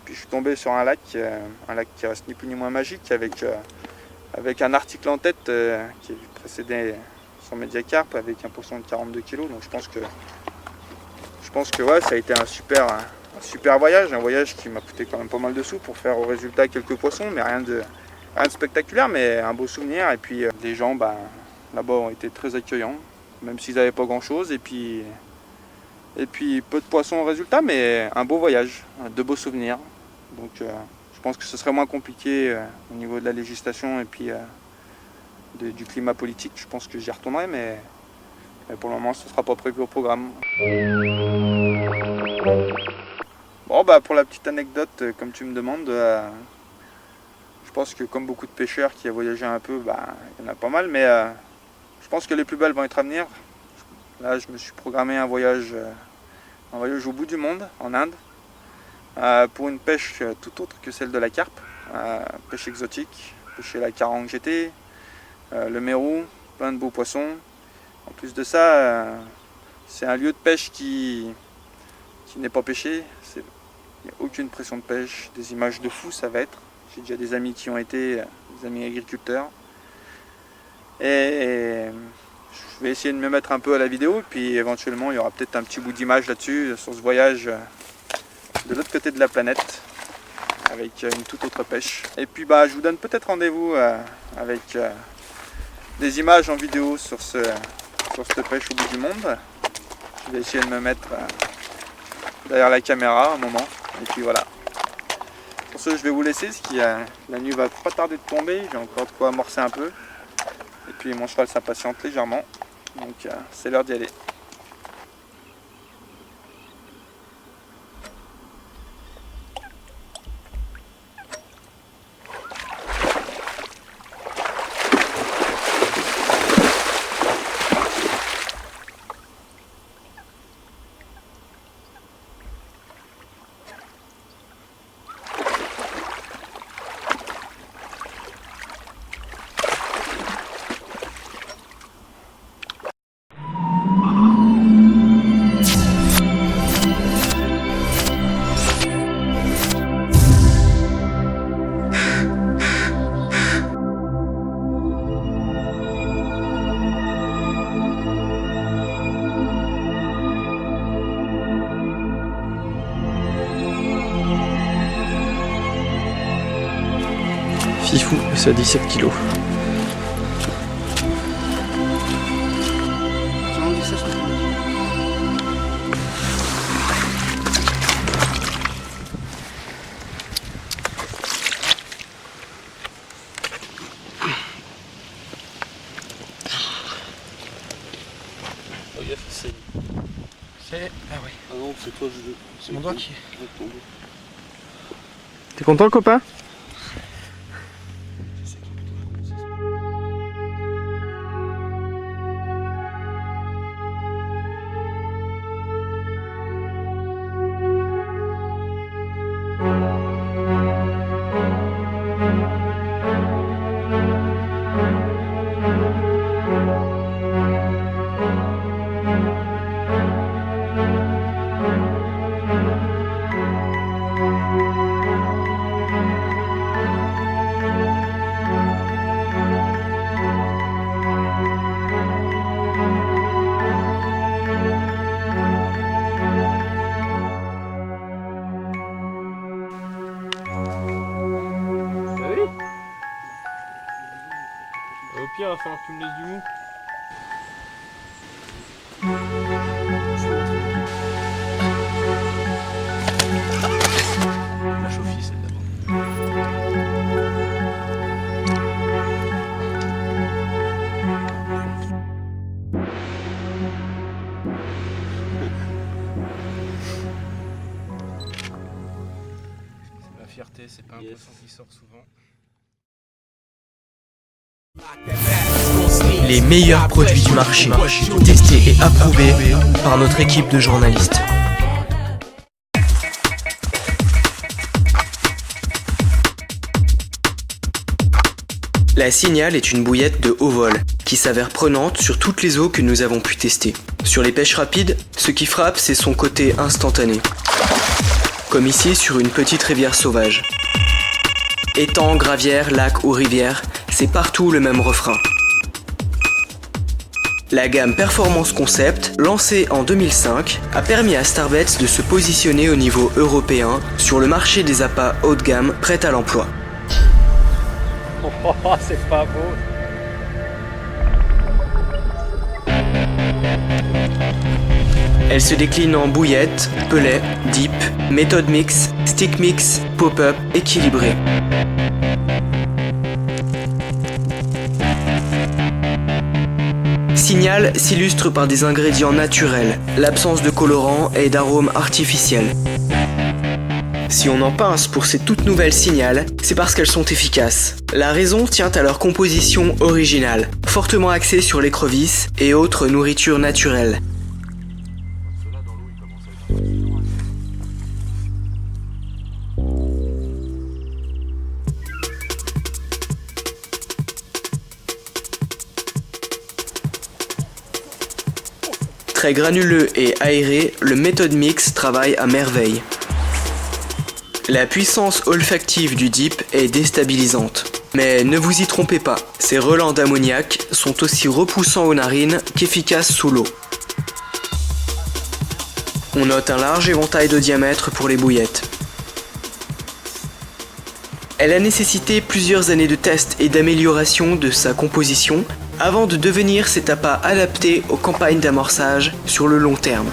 Puis je suis tombé sur un lac qui reste ni plus ni moins magique, avec un article en tête qui précédait son Mediacarp avec un poisson de 42 kg. Donc je pense que ouais, ça a été un super voyage, un voyage qui m'a coûté quand même pas mal de sous pour faire au résultat quelques poissons, mais rien de spectaculaire, mais un beau souvenir. Et puis les gens là-bas ont été très accueillants, même s'ils n'avaient pas grand chose, et puis peu de poissons au résultat, mais un beau voyage, de beaux souvenirs. Donc je pense que ce serait moins compliqué au niveau de la législation et puis du climat politique. Je pense que j'y retournerai, mais pour le moment ce ne sera pas prévu au programme. Bon, bah pour la petite anecdote, comme tu me demandes, je pense que comme beaucoup de pêcheurs qui ont voyagé un peu, il y en a pas mal, mais je pense que les plus belles vont être à venir. Là, je me suis programmé un voyage au bout du monde, en Inde, pour une pêche tout autre que celle de la carpe, pêche exotique, pêcher la carangue GT, le mérou, plein de beaux poissons. En plus de ça, c'est un lieu de pêche qui n'est pas pêché, il n'y a aucune pression de pêche, des images de fou ça va être. J'ai déjà des amis qui ont été, des amis agriculteurs. Et je vais essayer de me mettre un peu à la vidéo, puis éventuellement il y aura peut-être un petit bout d'image là-dessus, sur ce voyage de l'autre côté de la planète, avec une toute autre pêche. Et puis je vous donne peut-être rendez-vous avec des images en vidéo sur cette pêche au bout du monde. Je vais essayer de me mettre derrière la caméra un moment, et puis voilà. Pour ce, je vais vous laisser, parce que la nuit va pas tarder de tomber, j'ai encore de quoi amorcer un peu. Et puis mon cheval s'impatiente légèrement, donc c'est l'heure d'y aller. Fifou, c'est à 17 kilos. Ah ouais. Ah non, c'est toi, c'est mon doigt qui est. T'es content, copain? Au pire, il va falloir que tu me laisses du mou. La chauffie, celle-là. C'est ma fierté, c'est pas un poisson qui sort souvent. Les meilleurs produits du marché, testés et approuvés par notre équipe de journalistes. La Signal est une bouillette de haut vol qui s'avère prenante sur toutes les eaux que nous avons pu tester. Sur les pêches rapides, ce qui frappe, c'est son côté instantané. Comme ici sur une petite rivière sauvage. Étangs, gravières, lacs ou rivières, c'est partout le même refrain. La gamme Performance Concept, lancée en 2005, a permis à Starbets de se positionner au niveau européen sur le marché des appâts haut de gamme prêts à l'emploi. Oh, c'est pas beau. Elle se décline en bouillette, pellet, dip, méthode mix, stick mix, pop-up, équilibré. Signal s'illustre par des ingrédients naturels, l'absence de colorants et d'arômes artificiels. Si on en pince pour ces toutes nouvelles Signal, c'est parce qu'elles sont efficaces. La raison tient à leur composition originale, fortement axée sur l'écrevisse et autres nourritures naturelles. Très granuleux et aéré, le méthode mix travaille à merveille. La puissance olfactive du dip est déstabilisante. Mais ne vous y trompez pas, ces relents d'ammoniac sont aussi repoussants aux narines qu'efficaces sous l'eau. On note un large éventail de diamètre pour les bouillettes. Elle a nécessité plusieurs années de tests et d'amélioration de sa composition avant de devenir cet appât adapté aux campagnes d'amorçage sur le long terme.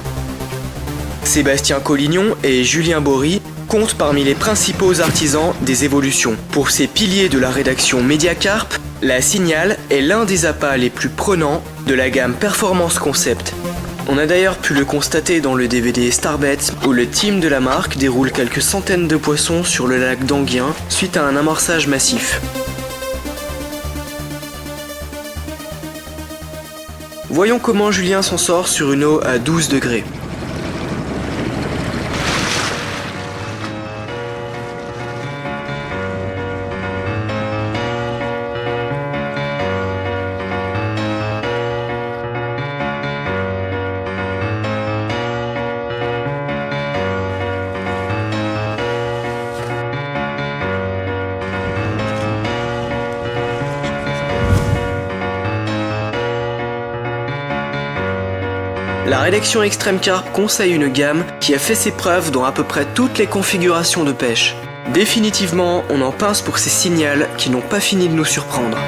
Sébastien Collignon et Julien Bory comptent parmi les principaux artisans des évolutions. Pour ces piliers de la rédaction Mediacarp, la Signal est l'un des appâts les plus prenants de la gamme Performance Concept. On a d'ailleurs pu le constater dans le DVD Starbets où le team de la marque déroule quelques centaines de poissons sur le lac d'Anguien suite à un amorçage massif. Voyons comment Julien s'en sort sur une eau à 12 degrés. La rédaction Extreme Carp conseille une gamme qui a fait ses preuves dans à peu près toutes les configurations de pêche. Définitivement, on en pince pour ces Signal qui n'ont pas fini de nous surprendre.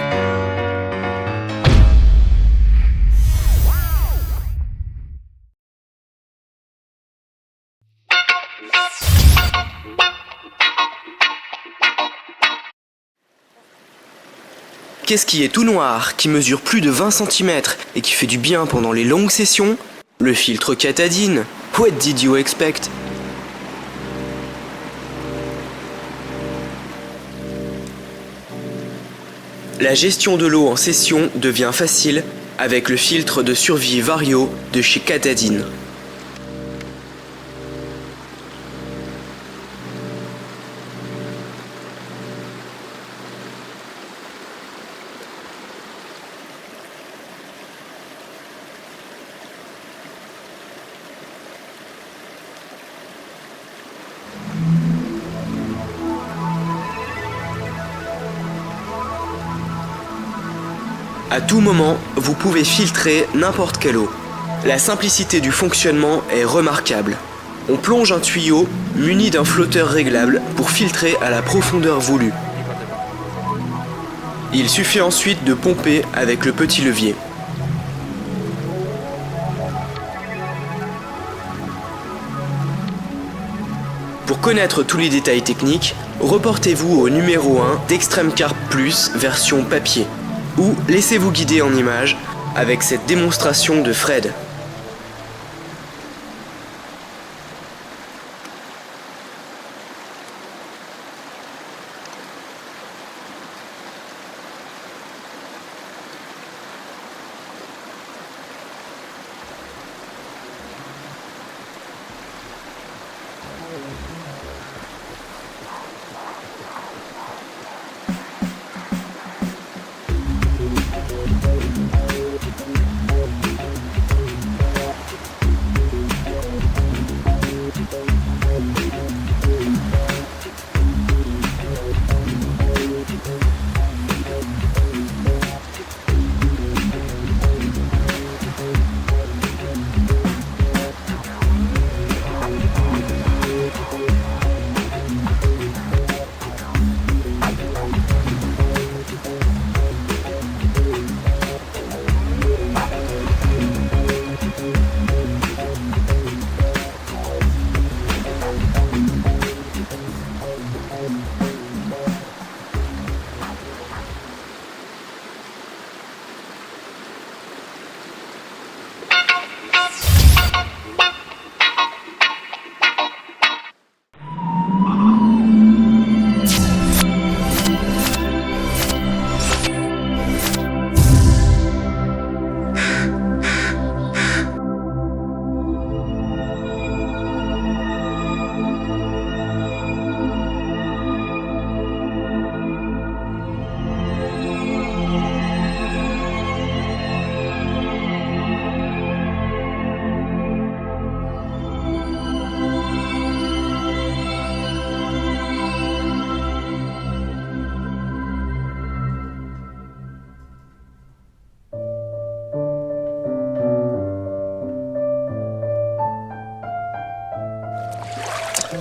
Qu'est-ce qui est tout noir, qui mesure plus de 20 cm et qui fait du bien pendant les longues sessions? Le filtre Katadyn. What did you expect? La gestion de l'eau en session devient facile avec le filtre de survie Vario de chez Katadyn. À tout moment, vous pouvez filtrer n'importe quelle eau. La simplicité du fonctionnement est remarquable. On plonge un tuyau muni d'un flotteur réglable pour filtrer à la profondeur voulue. Il suffit ensuite de pomper avec le petit levier. Pour connaître tous les détails techniques, reportez-vous au numéro 1 d'Extreme Carp Plus version papier. Ou laissez-vous guider en images avec cette démonstration de Fred.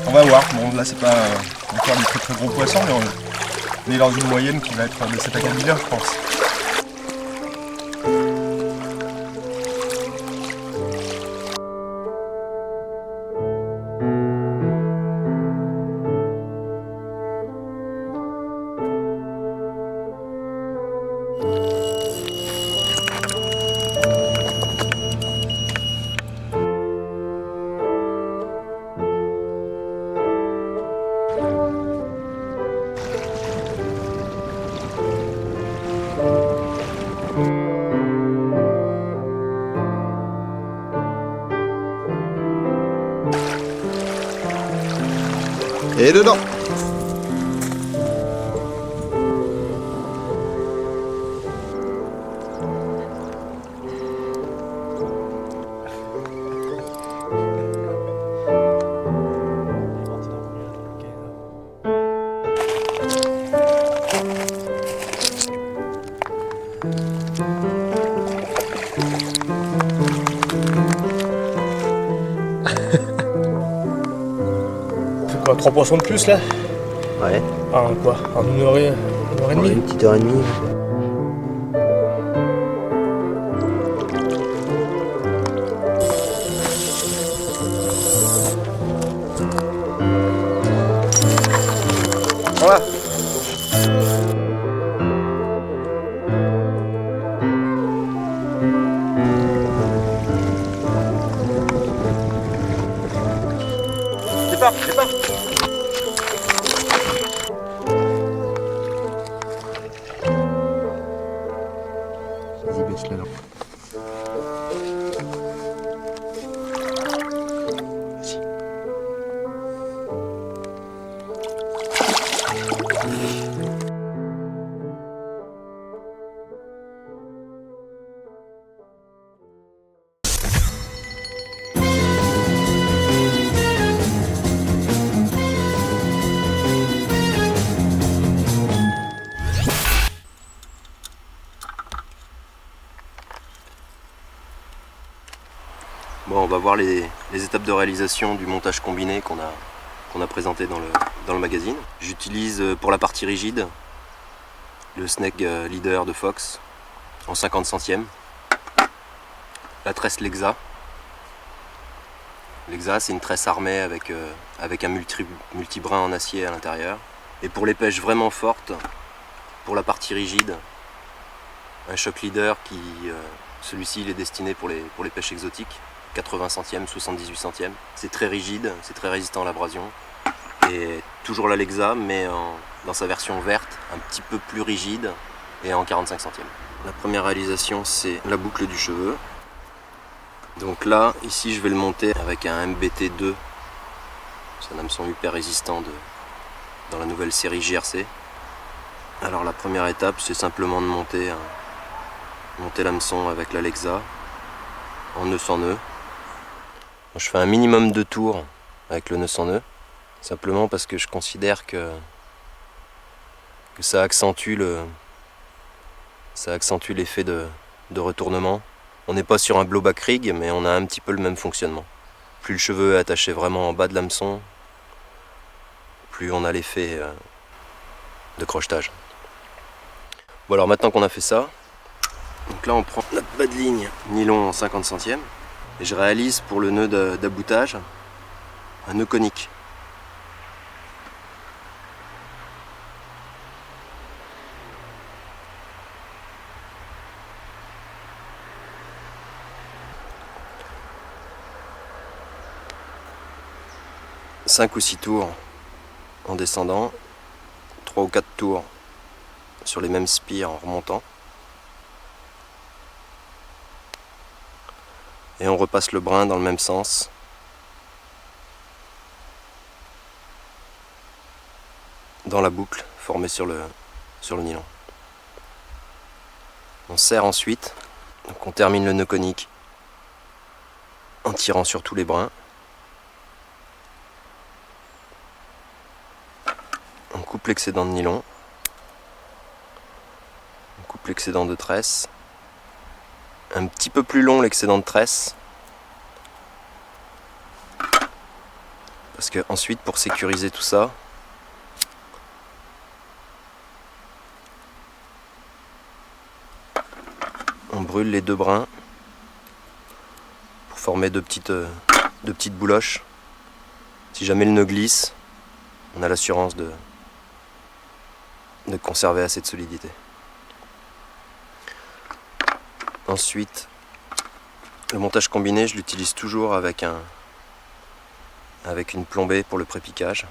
On va voir. Bon, là, c'est pas encore des très très gros poissons, mais on est dans une moyenne qui va être de 7 à 4 millions, je pense. Et dedans. Quoi, 3 poissons de plus là? Ouais. En quoi? En une heure et demie? Une petite heure et demie. Voilà. Départ. Vas-y, baisse la lampe. Bon, on va voir les étapes de réalisation du montage combiné qu'on a présenté dans le magazine. J'utilise pour la partie rigide le Snake Leader de Fox en 50 centièmes. La tresse Lexa. Lexa, c'est une tresse armée avec un multibrin en acier à l'intérieur. Et pour les pêches vraiment fortes, pour la partie rigide, un Shock Leader qui, celui-ci, il est destiné pour les pêches exotiques. 80 centièmes, 78 centièmes. C'est très rigide, c'est très résistant à l'abrasion. Et toujours la Lexa, mais dans sa version verte, un petit peu plus rigide et en 45 centièmes. La première réalisation, c'est la boucle du cheveu. Donc là, ici, je vais le monter avec un MBT2. C'est un hameçon hyper résistant dans la nouvelle série JRC. Alors la première étape, c'est simplement de monter l'hameçon avec la Lexa en nœud sans nœud. Je fais un minimum de tours avec le nœud sans nœud, simplement parce que je considère que ça accentue l'effet de retournement. On n'est pas sur un blowback rig, mais on a un petit peu le même fonctionnement. Plus le cheveu est attaché vraiment en bas de l'hameçon, plus on a l'effet de crochetage. Bon, alors maintenant qu'on a fait ça, donc là on prend notre bas de ligne nylon en 50 centièmes et je réalise pour le nœud d'aboutage un nœud conique. Cinq ou 6 tours en descendant, 3 ou 4 tours sur les mêmes spires en remontant. Et on repasse le brin dans le même sens. Dans la boucle formée sur le nylon. On serre ensuite, donc on termine le nœud conique en tirant sur tous les brins. On coupe l'excédent de nylon. On coupe l'excédent de tresse. Un petit peu plus long l'excédent de tresse. Parce que ensuite, pour sécuriser tout ça, on brûle les 2 brins pour former deux petites bouloches. Si jamais le nœud glisse, on a l'assurance de conserver assez de solidité. Ensuite, le montage combiné, je l'utilise toujours avec une plombée pour le pré-piquage.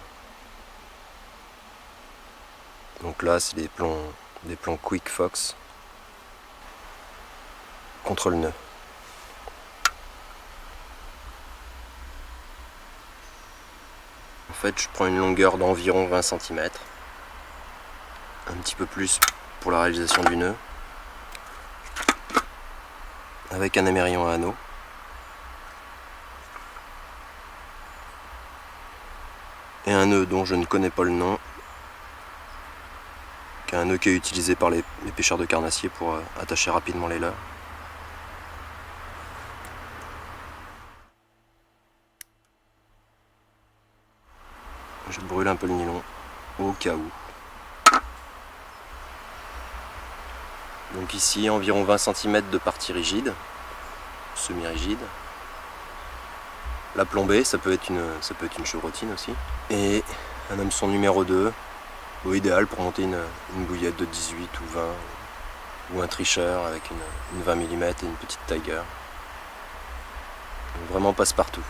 Donc là, c'est des plombs Quick Fox contre le nœud. En fait, je prends une longueur d'environ 20 cm, un petit peu plus pour la réalisation du nœud, avec un émerillon à anneau. Et un nœud dont je ne connais pas le nom, qui est un nœud qui est utilisé par les pêcheurs de carnassiers pour attacher rapidement les leurres. Je brûle un peu le nylon au cas où. Donc ici environ 20 cm de partie rigide, semi-rigide. La plombée, ça peut être une chevrotine aussi. Et un hameçon numéro 2, idéal pour monter une bouillette de 18 ou 20, ou un tricheur avec une 20 mm et une petite tiger. Donc vraiment passe-partout.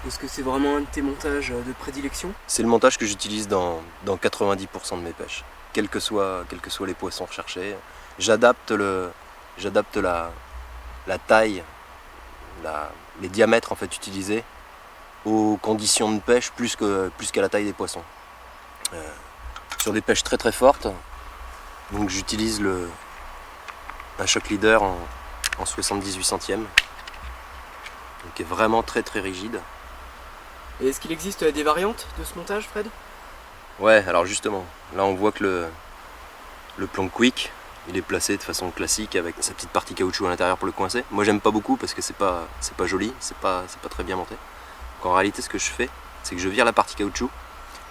Est-ce que c'est vraiment un de tes montages de prédilection? C'est le montage que j'utilise dans 90% de mes pêches. Quels que soient les poissons recherchés, j'adapte la taille, les diamètres en fait utilisés aux conditions de pêche plus qu'à la taille des poissons. Sur des pêches très très fortes, donc j'utilise un shock leader en 78 centièmes, donc qui est vraiment très très rigide. Et est-ce qu'il existe des variantes de ce montage, Fred? Ouais, alors justement, là on voit que le plomb Quick, il est placé de façon classique avec sa petite partie caoutchouc à l'intérieur pour le coincer. Moi j'aime pas beaucoup parce que c'est pas joli, c'est pas très bien monté. Donc en réalité ce que je fais, c'est que je vire la partie caoutchouc.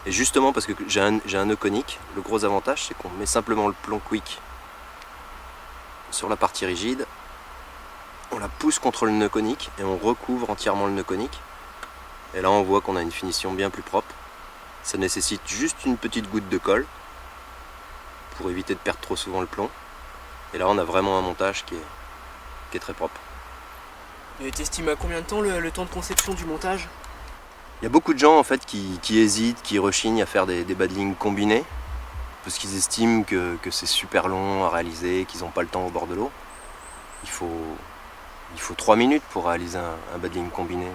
Et justement parce que j'ai un nœud conique, le gros avantage c'est qu'on met simplement le plomb Quick sur la partie rigide, on la pousse contre le nœud conique et on recouvre entièrement le nœud conique. Et là on voit qu'on a une finition bien plus propre. Ça nécessite juste une petite goutte de colle pour éviter de perdre trop souvent le plomb. Et là on a vraiment un montage qui est très propre. Et t'estimes à combien de temps le temps de conception du montage? Il y a beaucoup de gens en fait qui hésitent, qui rechignent à faire des badlings combinés parce qu'ils estiment que c'est super long à réaliser, qu'ils n'ont pas le temps au bord de l'eau. Il faut 3 minutes pour réaliser un badling combiné.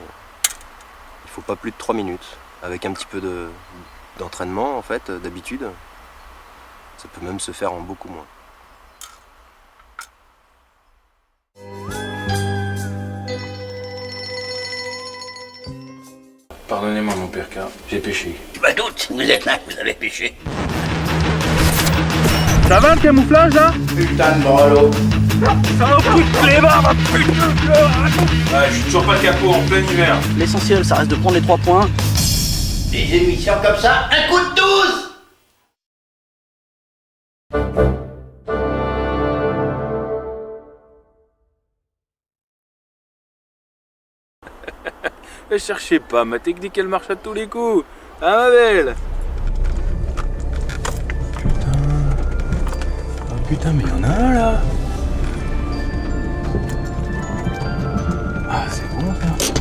Il faut pas plus de 3 minutes. Avec un petit peu d'entraînement en fait, d'habitude, ça peut même se faire en beaucoup moins. Pardonnez-moi mon père, car j'ai péché. Pas doute, vous êtes là, vous avez péché. Ça va le camouflage là? Putain de brelo. Ça va foutre les barbes, putain. Ouais, je suis toujours pas capot en plein hiver. L'essentiel, ça reste de prendre les 3 points. Des émissions comme ça, un coup de 12. Ne cherchez pas, ma technique elle marche à tous les coups. Hein ma belle? Putain, mais y'en a un là. Ah, c'est bon ça.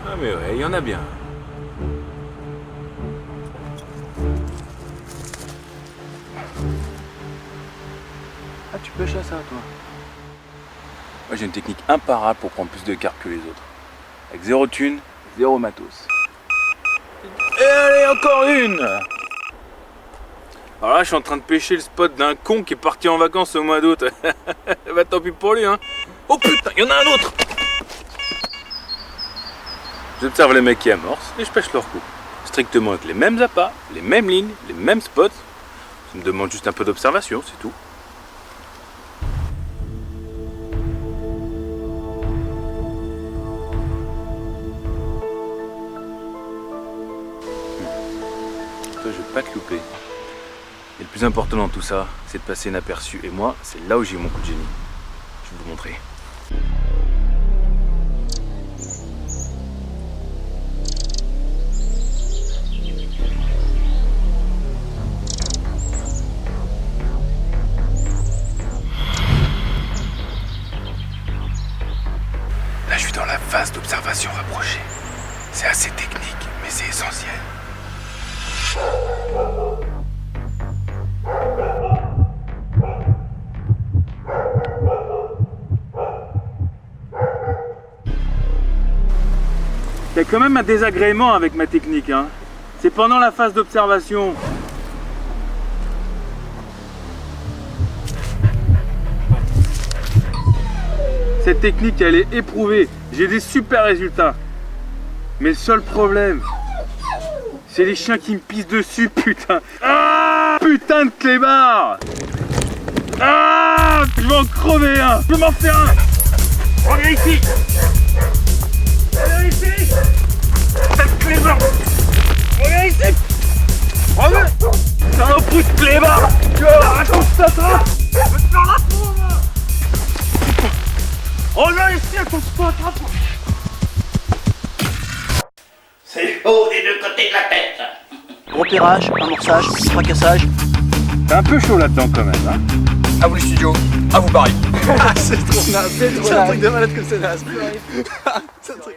Ah mais ouais, il y en a bien. Ah, tu pêches à ça, toi? Moi, j'ai une technique imparable pour prendre plus de carpes que les autres. Avec 0 thune, 0 matos. Et allez, encore une! Alors là, je suis en train de pêcher le spot d'un con qui est parti en vacances au mois d'août. Bah tant pis pour lui, hein. Oh putain, il y en a un autre. J'observe les mecs qui amorcent et je pêche leur coup. Strictement avec les mêmes appâts, les mêmes lignes, les mêmes spots. Ça me demande juste un peu d'observation, c'est tout. Toi, je vais pas te louper. Et le plus important dans tout ça, c'est de passer inaperçu. Et moi, c'est là où j'ai eu mon coup de génie. Je vais vous montrer. Là, je suis dans la phase d'observation rapprochée. C'est assez technique, mais c'est essentiel. Il y a quand même un désagrément avec ma technique, hein. C'est pendant la phase d'observation. Cette technique, elle est éprouvée. J'ai des super résultats. Mais le seul problème, c'est les chiens qui me pissent dessus, putain. Ah, putain de clébard. Ah, je vais en crever un. Je vais m'en faire un. Reviens ici. Reviens ici. Putain de clébard. Reviens ici. Reviens. Saloperie de clébard. Raconte ça, toi. Je vais te faire la peau, là. Reviens ici, attention, attrape. C'est chaud des deux côtés de la tête. Repérage, amorçage, fracassage. C'est un peu chaud là-dedans quand même, hein. À vous les studios, à vous Paris. C'est trop naze, c'est un truc de malade que c'est naze. C'est un truc...